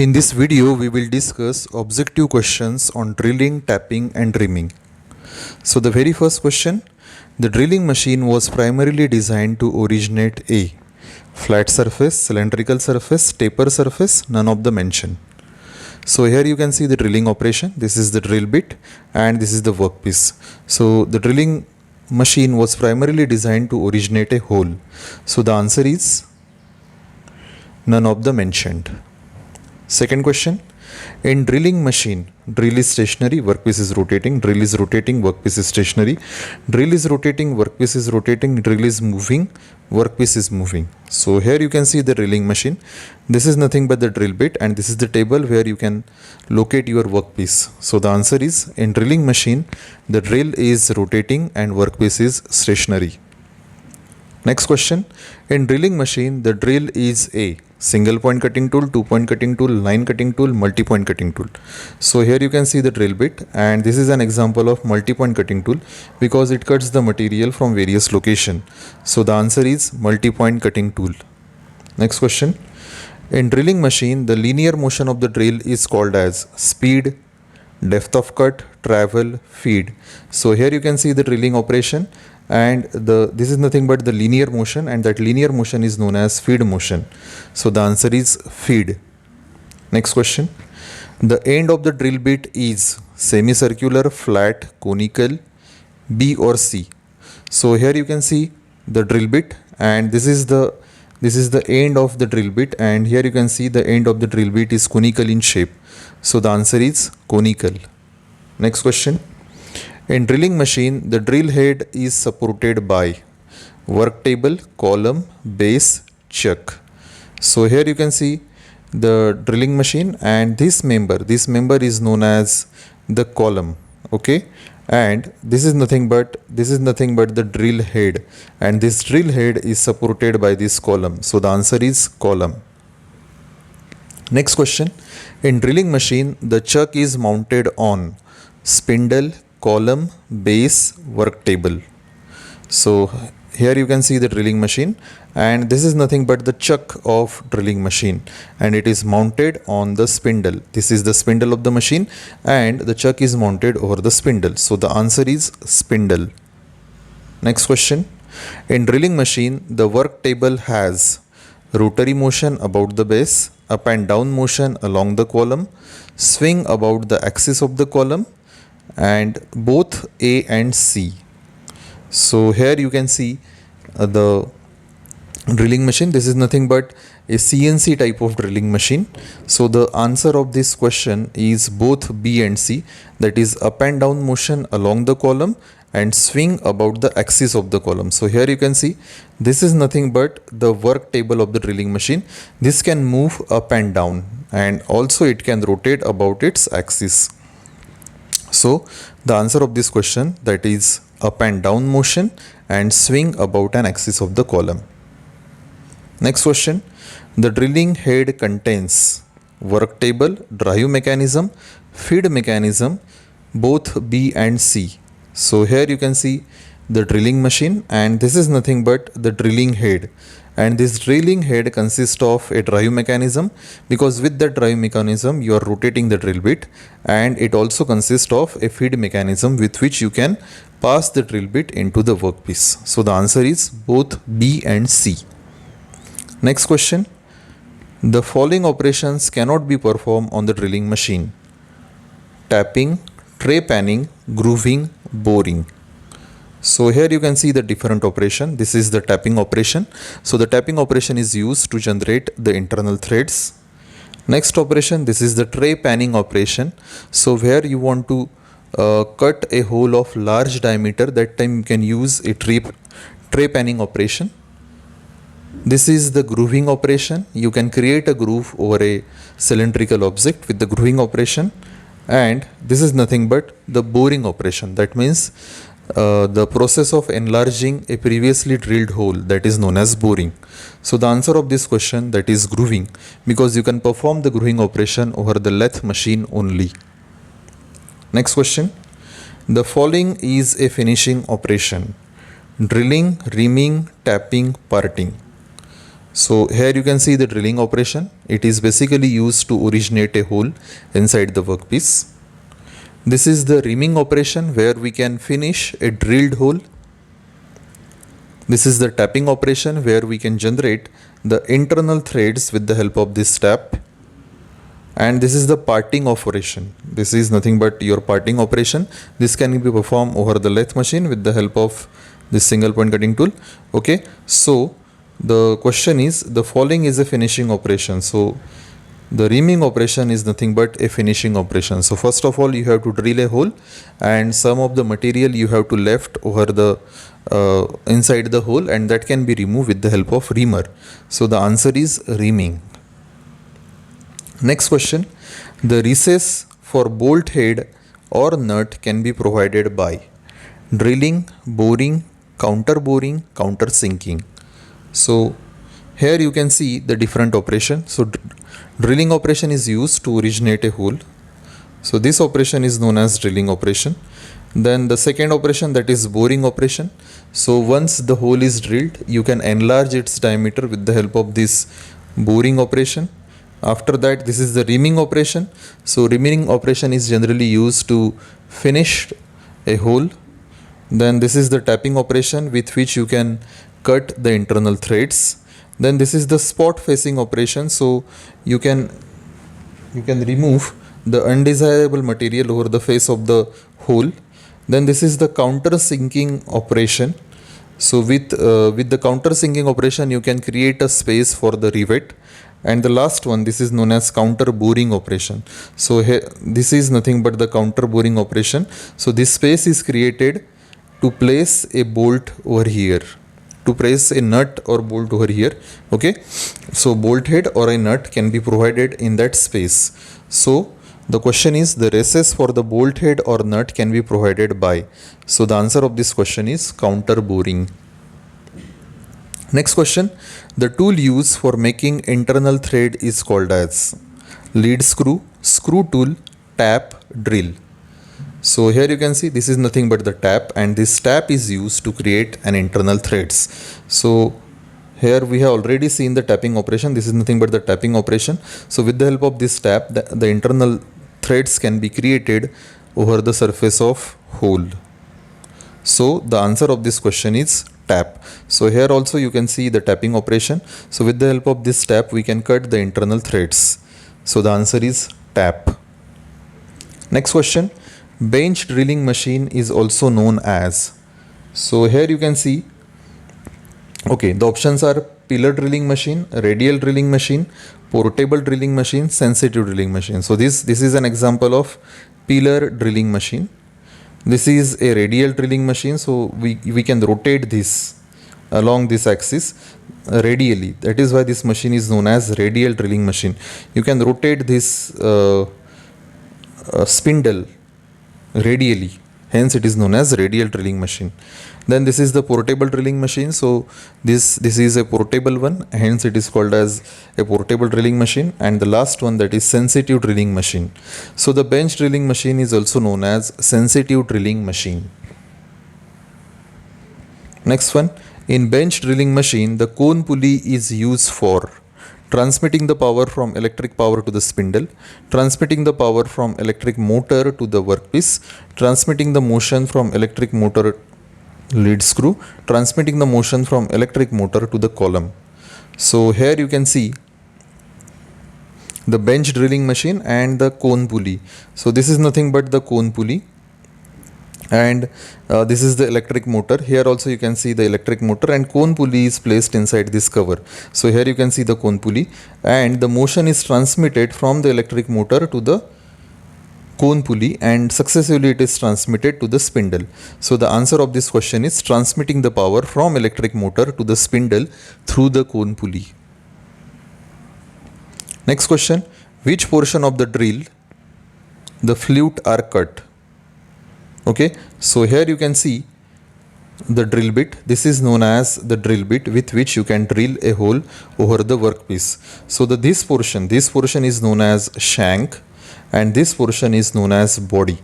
In this video, we will discuss objective questions on drilling, tapping and reaming. So the very first question, the drilling machine was primarily designed to originate A. Flat surface, cylindrical surface, taper surface, none of the mention. So here you can see the drilling operation. This is the drill bit and this is the workpiece. So the drilling machine was primarily designed to originate a hole. So the answer is none of the mentioned. Second question, in drilling machine, drill is stationary, workpiece is rotating, drill is rotating, workpiece is stationary, drill is rotating, workpiece is rotating, drill is moving, workpiece is moving. So here you can see the drilling machine. This is nothing but the drill bit and this is the table where you can locate your workpiece. So the answer is, in drilling machine, the drill is rotating and workpiece is stationary. Next question, in drilling machine, the drill is a single point cutting tool, 2-point cutting tool, line cutting tool, multi-point cutting tool. So here you can see the drill bit and this is an example of multi-point cutting tool because it cuts the material from various location. So the answer is multi-point cutting tool. Next question, in drilling machine, the linear motion of the drill is called as speed, depth of cut, travel, feed. So here you can see the drilling operation and this is nothing but the linear motion and that linear motion is known as feed motion. So the answer is feed. Next question, the end of the drill bit is semicircular, flat, conical, B or C. So here you can see the drill bit and this is the end of the drill bit and here you can see the end of the drill bit is conical in shape. So the answer is conical. Next question, in drilling machine, the drill head is supported by work table, column, base, chuck. So here you can see the drilling machine and this member is known as the column. Okay, and this is nothing but the drill head and this drill head is supported by this column. So the answer is column. Next question, in drilling machine, the chuck is mounted on spindle, column, base, work table. So here you can see the drilling machine and this is nothing but the chuck of drilling machine and it is mounted on the spindle. This is the spindle of the machine and the chuck is mounted over the spindle. So the answer is spindle. Next question, in drilling machine, the work table has rotary motion about the base, up and down motion along the column, swing about the axis of the column and both A and C. So here you can see the drilling machine. This is nothing but a CNC type of drilling machine. So the answer of this question is both B and C, that is up and down motion along the column and swing about the axis of the column. So here you can see this is nothing but the work table of the drilling machine. This can move up and down and also it can rotate about its axis. So the answer of this question, that is up and down motion and swing about an axis of the column. Next question, the drilling head contains work table, drive mechanism, feed mechanism, both B and C. So here you can see the drilling machine and this is nothing but the drilling head and this drilling head consists of a drive mechanism because with the drive mechanism you are rotating the drill bit and it also consists of a feed mechanism with which you can pass the drill bit into the workpiece. So the answer is both B and C. Next question, the following operations cannot be performed on the drilling machine: tapping, trepanning, grooving, boring. So here you can see the different operation. This is the tapping operation. So the tapping operation is used to generate the internal threads. Next operation, this is the trepanning operation. So where you want to cut a hole of large diameter, that time you can use a trepanning operation. This is the grooving operation. You can create a groove over a cylindrical object with the grooving operation. And this is nothing but the boring operation. That means the process of enlarging a previously drilled hole, that is known as boring. So the answer of this question, that is grooving, because you can perform the grooving operation over the lathe machine only. Next question, the following is a finishing operation: drilling, reaming, tapping, parting. So here you can see the drilling operation. It is basically used to originate a hole inside the workpiece. This is the reaming operation where we can finish a drilled hole. This is the tapping operation where we can generate the internal threads with the help of this tap. And this is the parting operation. This is nothing but your parting operation. This can be performed over the lathe machine with the help of this single point cutting tool. Okay, so the question is, the following is a finishing operation. So the reaming operation is nothing but a finishing operation. So first of all, you have to drill a hole, and some of the material you have to left over the inside the hole, and that can be removed with the help of reamer. So the answer is reaming. Next question, the recess for bolt head or nut can be provided by drilling, boring, counter boring, counter sinking. So here you can see the different operation. So drilling operation is used to originate a hole. So this operation is known as drilling operation. Then the second operation, that is boring operation. So once the hole is drilled, you can enlarge its diameter with the help of this boring operation. After that, this is the reaming operation. So reaming operation is generally used to finish a hole. Then this is the tapping operation with which you can cut the internal threads. Then this is the spot facing operation. So you can remove the undesirable material over the face of the hole. Then this is the counter sinking operation. So with the counter sinking operation, you can create a space for the rivet. And the last one, this is known as counter boring operation. So here, this is nothing but the counter boring operation. So this space is created to place a bolt over here, to place a nut or bolt over here. Okay, so bolt head or a nut can be provided in that space. So the question is, the recess for the bolt head or nut can be provided by. So the answer of this question is counter boring. Next question, the tool used for making internal thread is called as lead screw, screw tool, tap, drill. So here you can see this is nothing but the tap, and this tap is used to create an internal threads. So here we have already seen the tapping operation. This is nothing but the tapping operation. So with the help of this tap, the internal threads can be created over the surface of hole. So the answer of this question is tap. So here also you can see the tapping operation. So with the help of this tap, we can cut the internal threads. So the answer is tap. Next question, bench drilling machine is also known as. So here you can see, okay, the options are pillar drilling machine, radial drilling machine, portable drilling machine, sensitive drilling machine. So this is an example of pillar drilling machine. This is a radial drilling machine. So we can rotate this along this axis radially. That is why this machine is known as radial drilling machine. You can rotate this spindle radially, hence it is known as radial drilling machine. Then this is the portable drilling machine. So this is a portable one, hence it is called as a portable drilling machine. And the last one, that is sensitive drilling machine. So the bench drilling machine is also known as sensitive drilling machine. Next one, in bench drilling machine, the cone pulley is used for transmitting the power from electric power to the spindle, transmitting the power from electric motor to the workpiece, transmitting the motion from electric motor lead screw, transmitting the motion from electric motor to the column. So here you can see the bench drilling machine and the cone pulley. So this is nothing but the cone pulley, and this is the electric motor. Here also you can see the electric motor, and cone pulley is placed inside this cover. So here you can see the cone pulley, and the motion is transmitted from the electric motor to the cone pulley, and successively it is transmitted to the spindle. So the answer of this question is transmitting the power from electric motor to the spindle through the cone pulley. Next question, which portion of the drill the flute are cut? Okay, so here you can see the drill bit. This is known as the drill bit with which you can drill a hole over the workpiece. So this portion is known as shank, and this portion is known as body.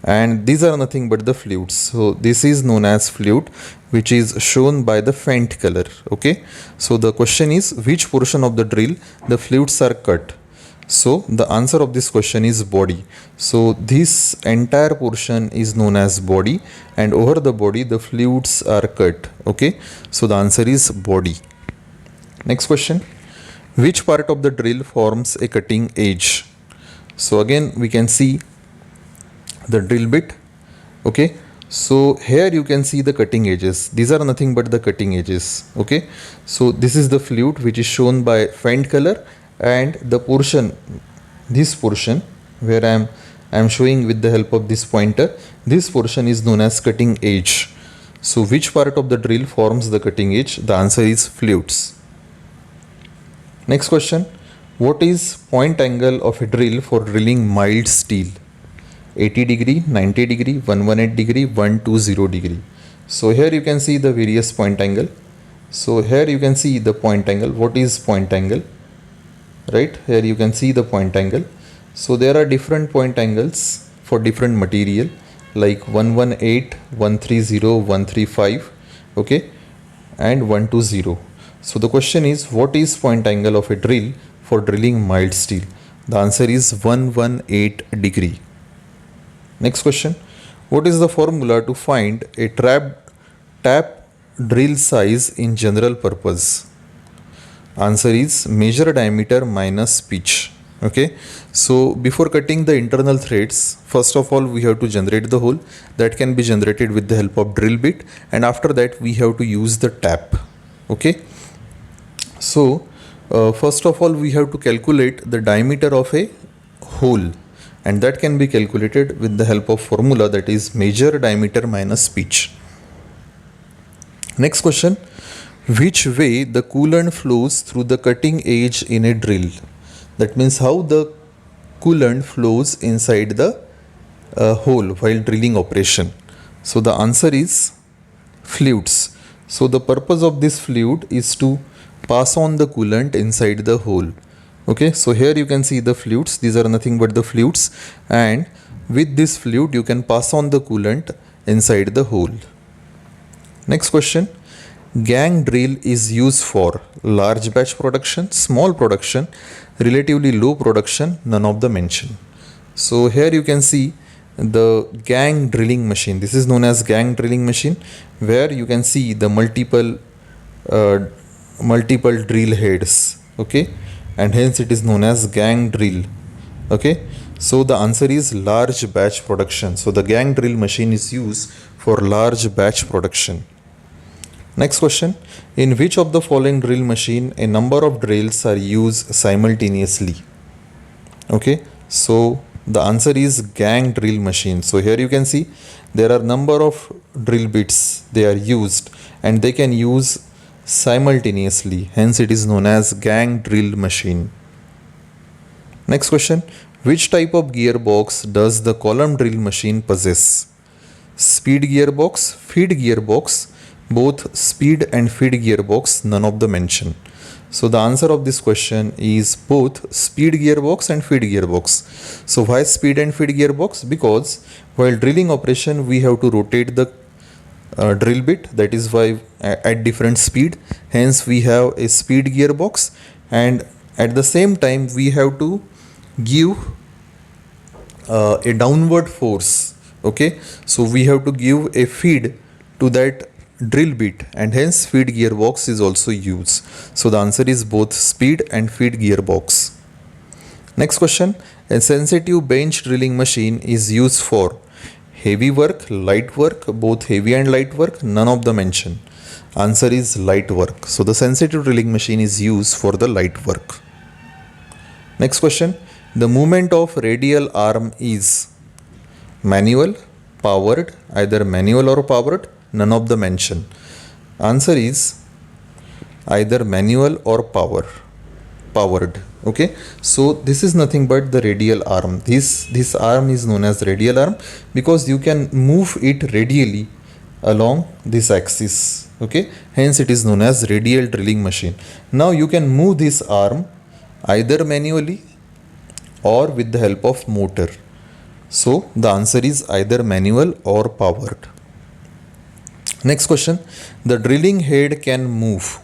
and these are nothing but the flutes. So this is known as flute, which is shown by the faint color. Okay, so the question is, which portion of the drill the flutes are cut? So the answer of this question is body. So this entire portion is known as body, and over the body the flutes are cut. Okay, so the answer is body. Next question, which part of the drill forms a cutting edge? So again we can see the drill bit. Okay, so here you can see the cutting edges. These are nothing but the cutting edges. Okay, so this is the flute which is shown by faint color, and the portion, this portion where I am showing with the help of this pointer, this portion is known as cutting edge. So which part of the drill forms the cutting edge? The answer is flutes. Next question, what is point angle of a drill for drilling mild steel? 80 degree, 90 degree, 118 degree, 120 degree. So here you can see the various point angle. So here you can see the point angle. What is point angle? Right, here you can see the point angle. So there are different point angles for different material, like 118, 130, 135, okay, and 120. So the question is, what is point angle of a drill for drilling mild steel? The answer is 118 degree. Next question, what is the formula to find a tap drill size in general purpose? Answer is measure diameter minus pitch. Okay, so before cutting the internal threads, first of all we have to generate the hole. That can be generated with the help of drill bit, and after that we have to use the tap. Okay, so first of all we have to calculate the diameter of a hole, and that can be calculated with the help of formula, that is measure diameter minus pitch. Next question, which way the coolant flows through the cutting edge in a drill? That means how the coolant flows inside the hole while drilling operation. So the answer is flutes. So the purpose of this flute is to pass on the coolant inside the hole. Okay, so here you can see the flutes. These are nothing but the flutes, and with this flute you can pass on the coolant inside the hole. Next question, gang drill is used for large batch production, small production, relatively low production, none of the mention. So here you can see the gang drilling machine. This is known as gang drilling machine, where you can see the multiple drill heads. Okay, and hence it is known as gang drill. Okay, so the answer is large batch production. So the gang drill machine is used for large batch production. Next question, in which of the following drill machine a number of drills are used simultaneously? Okay, so the answer is gang drill machine. So here you can see there are number of drill bits they are used, and they can use simultaneously, hence it is known as gang drill machine. Next question, which type of gearbox does the column drill machine possess? Speed gearbox, feed gearbox, both speed and feed gearbox, none of the mention. So the answer of this question is both speed gearbox and feed gearbox. So why speed and feed gearbox? Because while drilling operation we have to rotate the drill bit, that is why at different speed, hence we have a speed gearbox, and at the same time we have to give a downward force. Okay, so we have to give a feed to that drill bit, and hence feed gearbox is also used. So the answer is both speed and feed gearbox. Next question, a sensitive bench drilling machine is used for heavy work, light work, both heavy and light work, none of the mention. Answer is light work. So the sensitive drilling machine is used for the light work. Next question, the movement of radial arm is manual, powered, either manual or powered, none of the mention. Answer is either manual or powered. Okay, so this is nothing but the radial arm. This arm is known as radial arm because you can move it radially along this axis. Okay, hence it is known as radial drilling machine. Now you can move this arm either manually or with the help of motor. So the answer is either manual or powered. Next question, the drilling head can move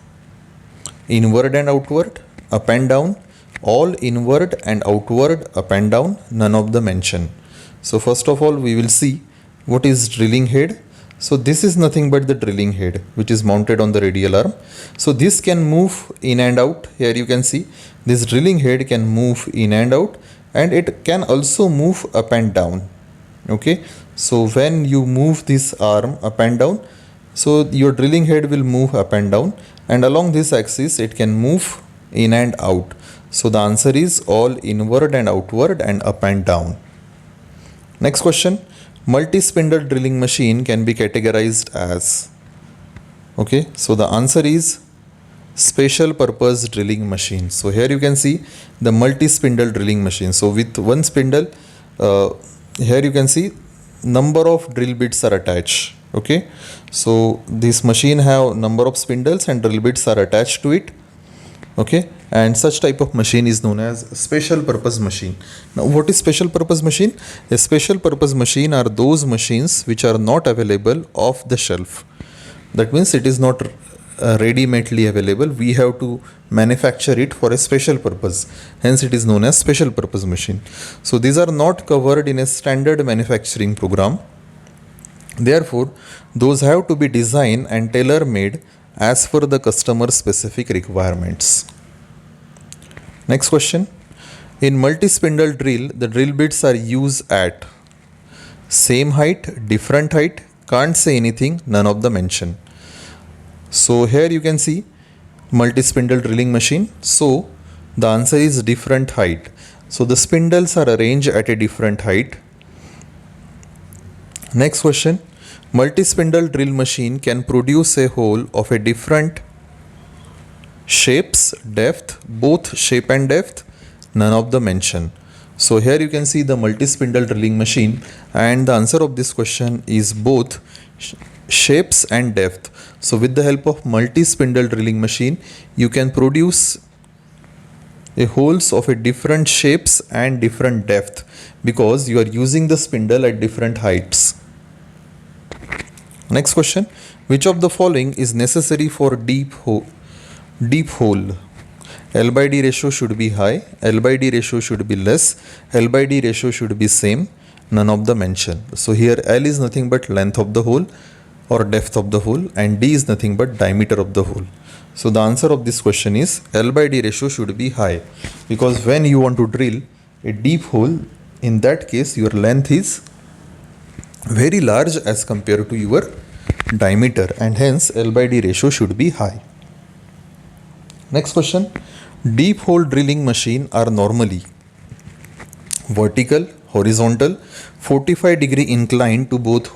inward and outward, up and down, all inward and outward, up and down, none of the mention. So first of all, we will see what is drilling head. So this is nothing but the drilling head which is mounted on the radial arm. So this can move in and out. Here you can see this drilling head can move in and out, and it can also move up and down. Okay, so when you move this arm up and down, so your drilling head will move up and down, and along this axis it can move in and out. So the answer is all inward and outward and up and down. Next question, multi-spindle drilling machine can be categorized as. Okay, so the answer is special purpose drilling machine. So here you can see the multi-spindle drilling machine. So with one spindle, here you can see number of drill bits are attached. Okay, so this machine have number of spindles and drill bits are attached to it. Okay, and such type of machine is known as special purpose machine. Now what is special purpose machine? A special purpose machine are those machines which are not available off the shelf. That means it is not ready-madely available. We have to manufacture it for a special purpose. Hence it is known as special purpose machine. So these are not covered in a standard manufacturing program. Therefore, those have to be designed and tailor-made as per the customer specific requirements. Next question. In multi-spindle drill, the drill bits are used at same height, different height, can't say anything, none of the mention. So here you can see multi-spindle drilling machine. So the answer is different height. So the spindles are arranged at a different height. Next question, multi-spindle drill machine can produce a hole of a different shapes, depth, both shape and depth, none of the mention. So here you can see the multi-spindle drilling machine, and the answer of this question is both shapes and depth. So with the help of multi-spindle drilling machine, you can produce a holes of a different shapes and different depth because you are using the spindle at different heights. Next question, which of the following is necessary for deep hole? L by D ratio should be high, L by D ratio should be less, L by D ratio should be same, none of the mention. So here L is nothing but length of the hole or depth of the hole, and D is nothing but diameter of the hole. So the answer of this question is L by D ratio should be high, because when you want to drill a deep hole, in that case your length is very large as compared to your diameter, and hence L by D ratio should be high. Next question, deep hole drilling machine are normally vertical, horizontal, 45-degree inclined to both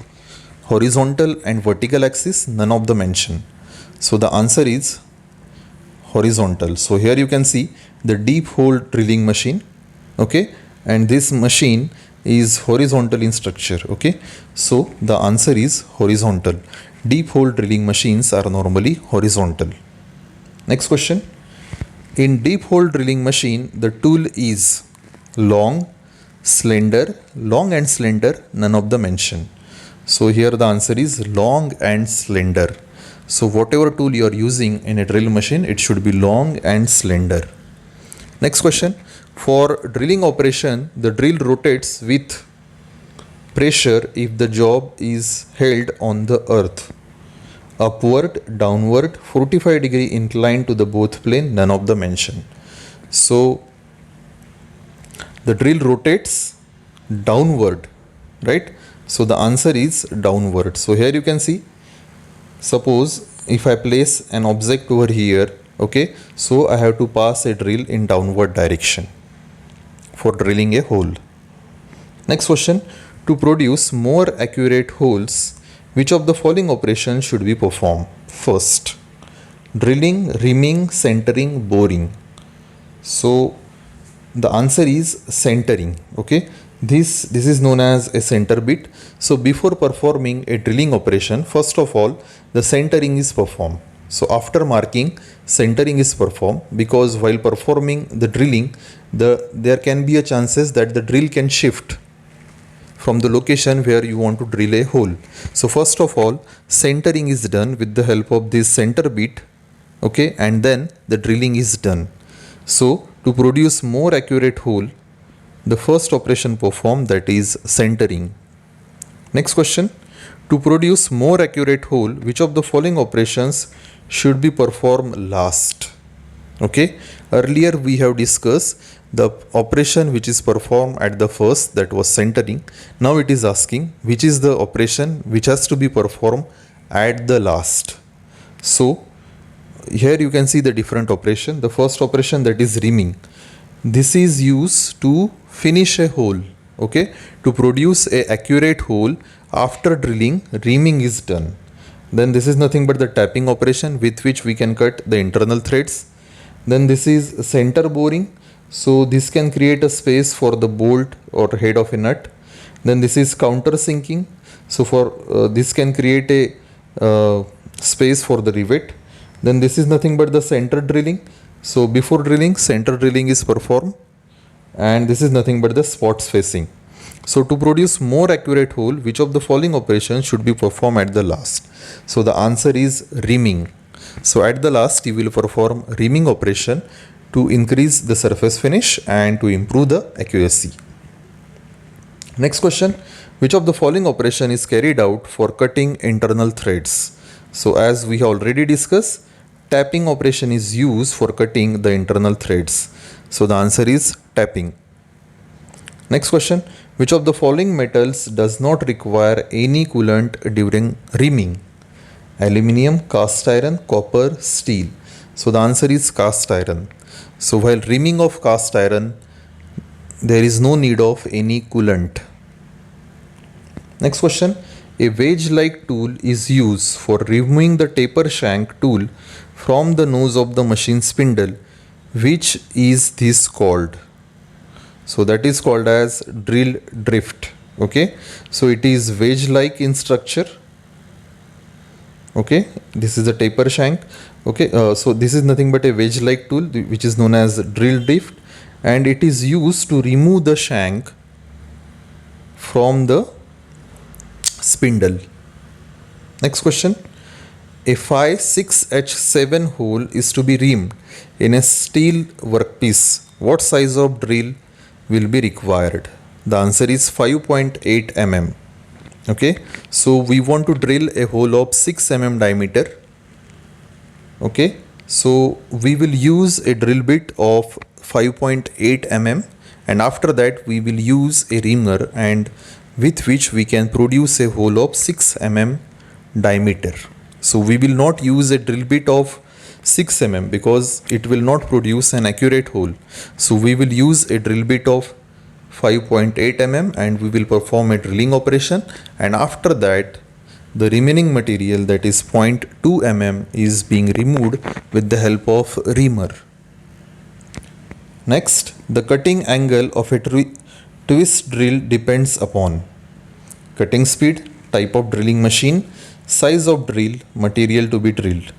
horizontal and vertical axis, none of the mention. So the answer is horizontal. So here you can see the deep hole drilling machine, okay, and this machine is horizontal in structure. Okay, so the answer is horizontal. Deep hole drilling machines are normally horizontal. Next question, in deep hole drilling machine the tool is long, slender, long and slender, none of the mention. So here the answer is long and slender. So whatever tool you are using in a drill machine, it should be long and slender. Next question, for drilling operation the drill rotates with pressure if the job is held on the earth. Upward, downward, 45-degree inclined to the both plane, none of the mention. So the drill rotates downward, right? So the answer is downward. So here you can see, suppose if I place an object over here, okay, so I have to pass a drill in downward direction for drilling a hole. Next question, to produce more accurate holes, which of the following operations should be performed? First, drilling, reaming, centering, boring. So the answer is centering. Okay, this is known as a center bit. So before performing a drilling operation, first of all the centering is performed. So after marking, centering is performed, because while performing the drilling, there can be a chances that the drill can shift. from the location where you want to drill a hole. So first of all, centering is done with the help of this center bit, okay, and then the drilling is done. So to produce more accurate hole, the first operation performed, that is centering. Next question, to produce more accurate hole, which of the following operations should be performed last? Okay, earlier we have discussed the operation which is performed at the first, that was centering. Now it is asking which is the operation which has to be performed at the last. So here you can see the different operation. The first operation, that is reaming. This is used to finish a hole, okay, to produce a accurate hole. After drilling, reaming is done. Then this is nothing but the tapping operation with which we can cut the internal threads. Then this is center boring. So this can create a space for the bolt or head of a nut. Then this is countersinking. So for this can create a space for the rivet. Then this is nothing but the center drilling. So before drilling, center drilling is performed, and this is nothing but the spot spacing. So to produce more accurate hole, which of the following operations should be performed at the last? So the answer is reaming. So at the last you will perform reaming operation to increase the surface finish and to improve the accuracy. Next question, which of the following operation is carried out for cutting internal threads? So as we have already discussed, tapping operation is used for cutting the internal threads. So the answer is tapping. Next question, which of the following metals does not require any coolant during reaming? Aluminium, cast iron, copper, steel. So the answer is cast iron. So while reaming of cast iron, there is no need of any coolant. Next question, a wedge-like tool is used for removing the taper shank tool from the nose of the machine spindle. Which is this called? So that is called as drill drift. Okay, so it is wedge-like in structure. Okay, this is a taper shank. Okay, so this is nothing but a wedge-like tool which is known as drill drift, and it is used to remove the shank from the spindle. Next question, a 5/6H7 hole is to be reamed in a steel workpiece. What size of drill will be required? The answer is 5.8 mm. Okay, so we want to drill a hole of 6 mm diameter. Okay, so we will use a drill bit of 5.8 mm, and after that we will use a reamer, and with which we can produce a hole of 6 mm diameter. So we will not use a drill bit of 6 mm because it will not produce an accurate hole. So we will use a drill bit of 5.8 mm and we will perform a drilling operation, and after that the remaining material, that is 0.2 mm, is being removed with the help of reamer. Next, the cutting angle of a twist drill depends upon cutting speed, type of drilling machine, size of drill, material to be drilled.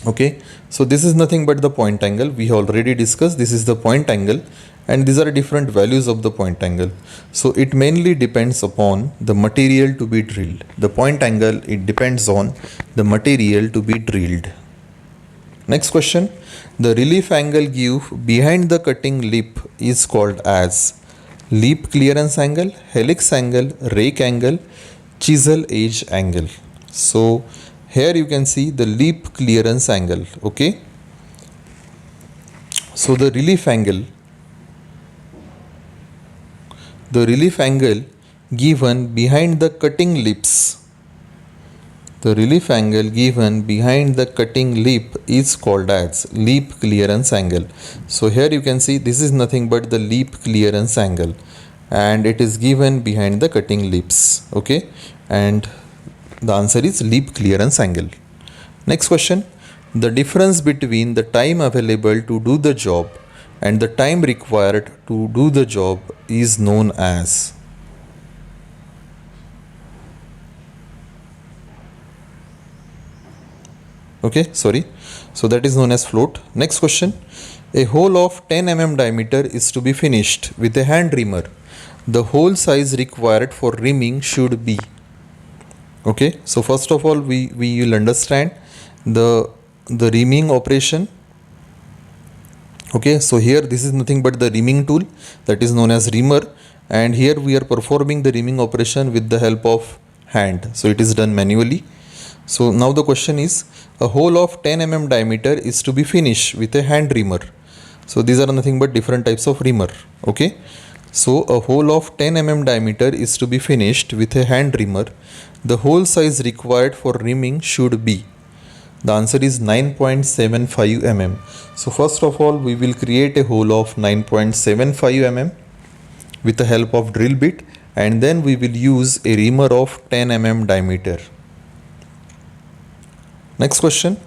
Okay, so this is nothing but the point angle. We have already discussed this is the point angle, and these are different values of the point angle. So it mainly depends upon the material to be drilled. The point angle, it depends on the material to be drilled. Next question, the relief angle given behind the cutting lip is called as lip clearance angle, helix angle, rake angle, chisel edge angle. So here you can see the lip clearance angle. Okay, so the relief angle given behind the cutting lips, the relief angle given behind the cutting lip is called as lip clearance angle. So here you can see this is nothing but the lip clearance angle, and it is given behind the cutting lips. Okay, and the answer is lip clearance angle. Next question, the difference between the time available to do the job and the time required to do the job is known as. Okay, sorry. So that is known as float. Next question. A hole of 10 mm diameter is to be finished with a hand reamer. The hole size required for reaming should be. Okay, so first of all we will understand the reaming operation. Okay, so here this is nothing but the reaming tool, that is known as reamer, and here we are performing the reaming operation with the help of hand, so it is done manually. So now the question is, a hole of 10 mm diameter is to be finished with a hand reamer. So these are nothing but different types of reamer. Okay, so a hole of 10 mm diameter is to be finished with a hand reamer. The hole size required for reaming should be. The answer is 9.75 mm. So first of all we will create a hole of 9.75 mm with the help of drill bit, and then we will use a reamer of 10 mm diameter. Next question.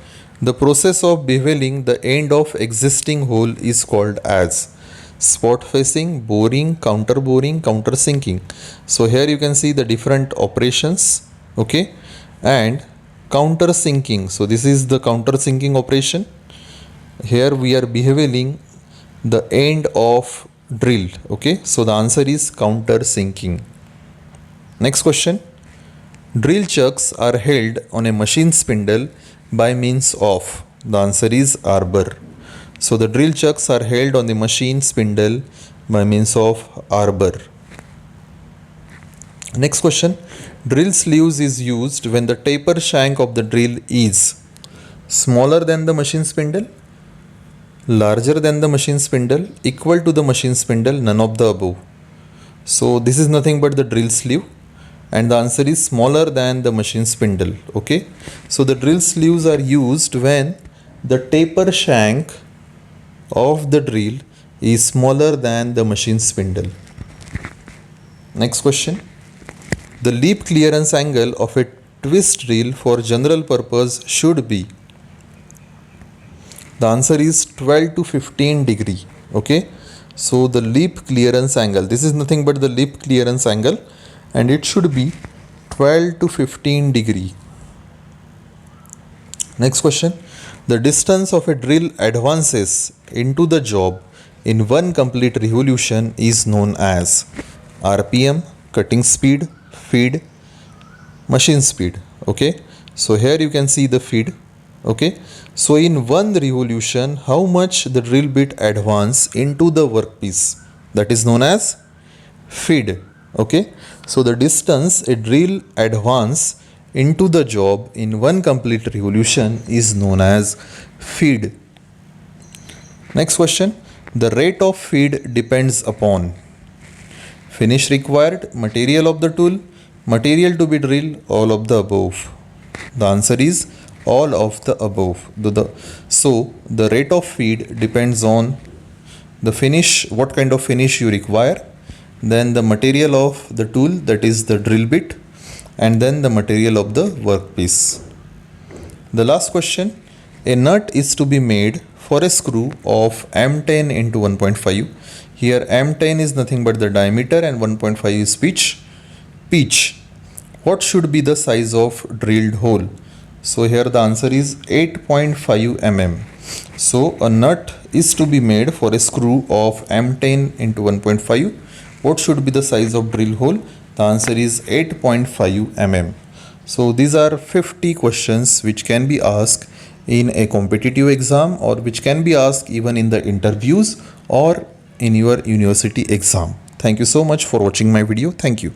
The process of beveling the end of existing hole is called as spot facing, boring, counter boring, counter sinking. So here you can see the different operations. Okay, and counter sinking. So this is the counter sinking operation. Here we are beveling the end of drill. Okay, so the answer is counter sinking. Next question. Drill chucks are held on a machine spindle by means of. The answer is arbor. So the drill chucks are held on the machine spindle by means of arbor. Next question. Drill sleeves is used when the taper shank of the drill is smaller than the machine spindle, larger than the machine spindle, equal to the machine spindle, none of the above. So this is nothing but the drill sleeve, and the answer is smaller than the machine spindle. Okay, so the drill sleeves are used when the taper shank of the drill is smaller than the machine spindle. Next question. The leap clearance angle of a twist drill for general purpose should be. The answer is 12 to 15 degree. Okay, so the leap clearance angle, this is nothing but the leap clearance angle, and it should be 12 to 15 degree. Next question. The distance of a drill advances into the job in one complete revolution is known as RPM, cutting speed, feed, machine speed. Okay, so here you can see the feed. Okay, so in one revolution how much the drill bit advance into the workpiece, that is known as feed. Okay, so the distance a drill advance into the job in one complete revolution is known as feed. Next question. The rate of feed depends upon finish required, material of the tool, material to be drilled, all of the above. The answer is all of the above. So the rate of feed depends on the finish, what kind of finish you require, then the material of the tool, that is the drill bit, and then the material of the workpiece. The last question. A nut is to be made for a screw of M10 into 1.5. Here M10 is nothing but the diameter and 1.5 is pitch. What should be the size of drilled hole? So here the answer is 8.5 mm. So a nut is to be made for a screw of M10 into 1.5. What should be the size of drill hole? The answer is 8.5 mm. So these are 50 questions which can be asked in a competitive exam, or which can be asked even in the interviews or in your university exam. Thank you so much for watching my video. Thank you.